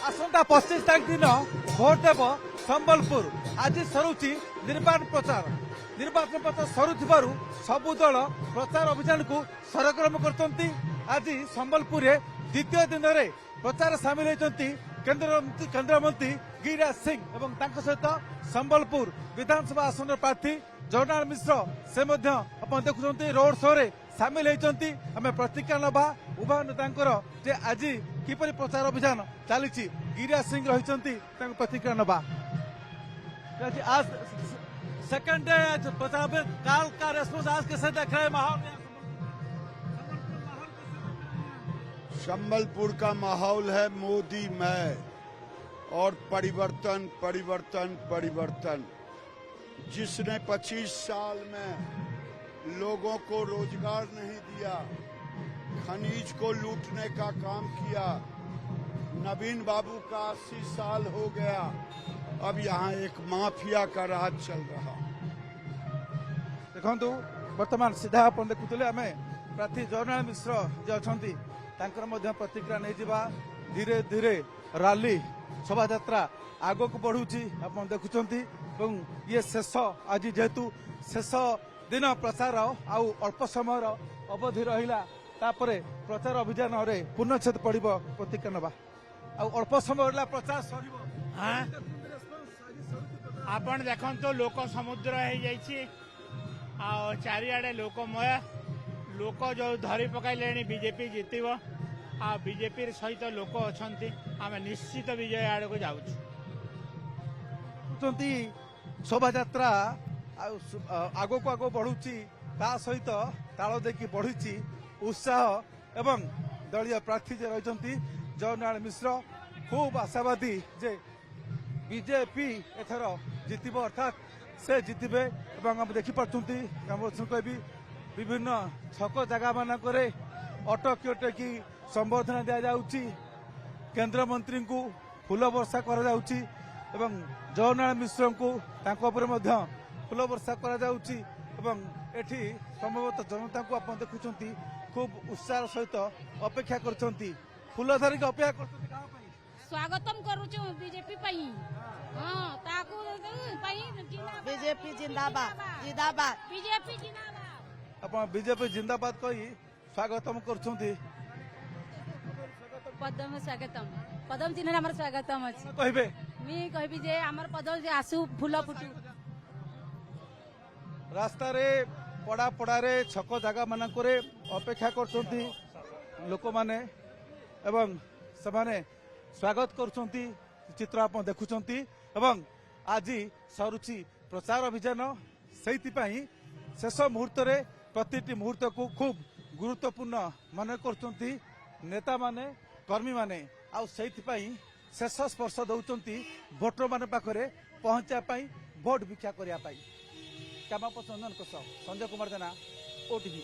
आसंता 25 तारीख दिन भोट देव संबलपुर आज सरुची निर्वाचन प्रचार सरुथिबारु सबु दल प्रचार अभियान को सरगरम करछंती। आज संबलपुर द्वितीय दिन में प्रचार सामिल होती केंद्र मंत्री गिरिराज सिंह एवं तांको सहित संबलपुर विधानसभा आसन प्रार्थी जगन्नाथ मिश्र से देखुं रोड शो रे सामिल होती। आम प्रतिक्रिया नवा उभय नेतांकर जे आज किपरि प्रचार अभियान चली गिरिराज सिंह रही प्रतिक्रिया नवा। आज सेकंड डे प्रचार में काल का रेस्पॉन्स आज कैसे देख रहे हैं माहौल? संबलपुर का माहौल है मोदी में और परिवर्तन परिवर्तन परिवर्तन। जिसने 25 साल में लोगों को रोजगार नहीं दिया, खनिज को लूटने का काम किया, नवीन बाबू का 80 साल हो गया, अब यहाँ एक माफिया का राज चल रहा। देखु बर्तमान सीधा अपन देखुले आम प्रार्थी जगन्नाथ मिश्र जे अच्छा प्रतिक्रिया नहीं जावा। धीरे धीरे रैली शोभा यात्रा आग को बढ़ुची आप देखुं। ये शेष आज जेहेतु शेष दिन प्रचार आउ अल्प समय अवधि रहा प्रचार अभियान पूर्णछेद पड़ब प्रतिक्रिया नवा अल्प समय प्रचार सर आपण देखो लोक समुद्र हो चारिआडे लोकमय लोक जो धरी पकड़े बीजेपी जितब आ बीजेपी सहित लोक अच्छा आम निश्चित विजय आड़ को जाऊँ। शोभा यात्रा आग को आग बढ़ुची ता सहित ताल देखी बढ़ी उत्साह एवं दलीय प्रार्थी जे रही जगन्नाथ मिश्र खूब आशावादी जे बीजेपी एथर जितब अर्थात से जितबे हम देखिपुंट कहबी विभिन्न छक जगह मानक अटकी अटकी संबर्धना दि जाऊँगी। केंद्र मंत्री को फूल वर्षा कर जगन्नाथ मिश्र को फूल वर्षा एठी संभवतः जनता को आप देखुं खूब उत्साह सहित अपेक्षा कर फूल धरिक अपेक्षा कर स्वागतम करूछु बीजेपी पई। हां ताकू पई बीजेपी जिंदाबाद जिंदाबाद बीजेपी जिंदाबाद आप बीजेपी जिंदाबाद कही स्वागतम करछुंती। पदम स्वागतम पदम चिन्ह हमर स्वागतम अछि कहबे मी कहबी जे हमर पदम जे आसु फूल फुटू रास्ता रे पड़ा पड़ा रे छक जगह मानक अपेक्षा करछुंती लोक माने एवं समाने स्वागत करुछंती चित्र आप देखुछंती एवं आज सरुची प्रचार अभियान सेइतिपाई शेष मुहूर्त रे प्रतिटी मुहूर्त को खूब गुरुत्वपूर्ण मन करछंती नेता माने कर्मी माने आ सेइतिपाई शेष स्पर्श दउछंती भोटर माने पाखरे पहुंचा पाई भोट भिक्षा करिया पाई। कैमरा पर्सन संजय कुमार जेना ओटीवी।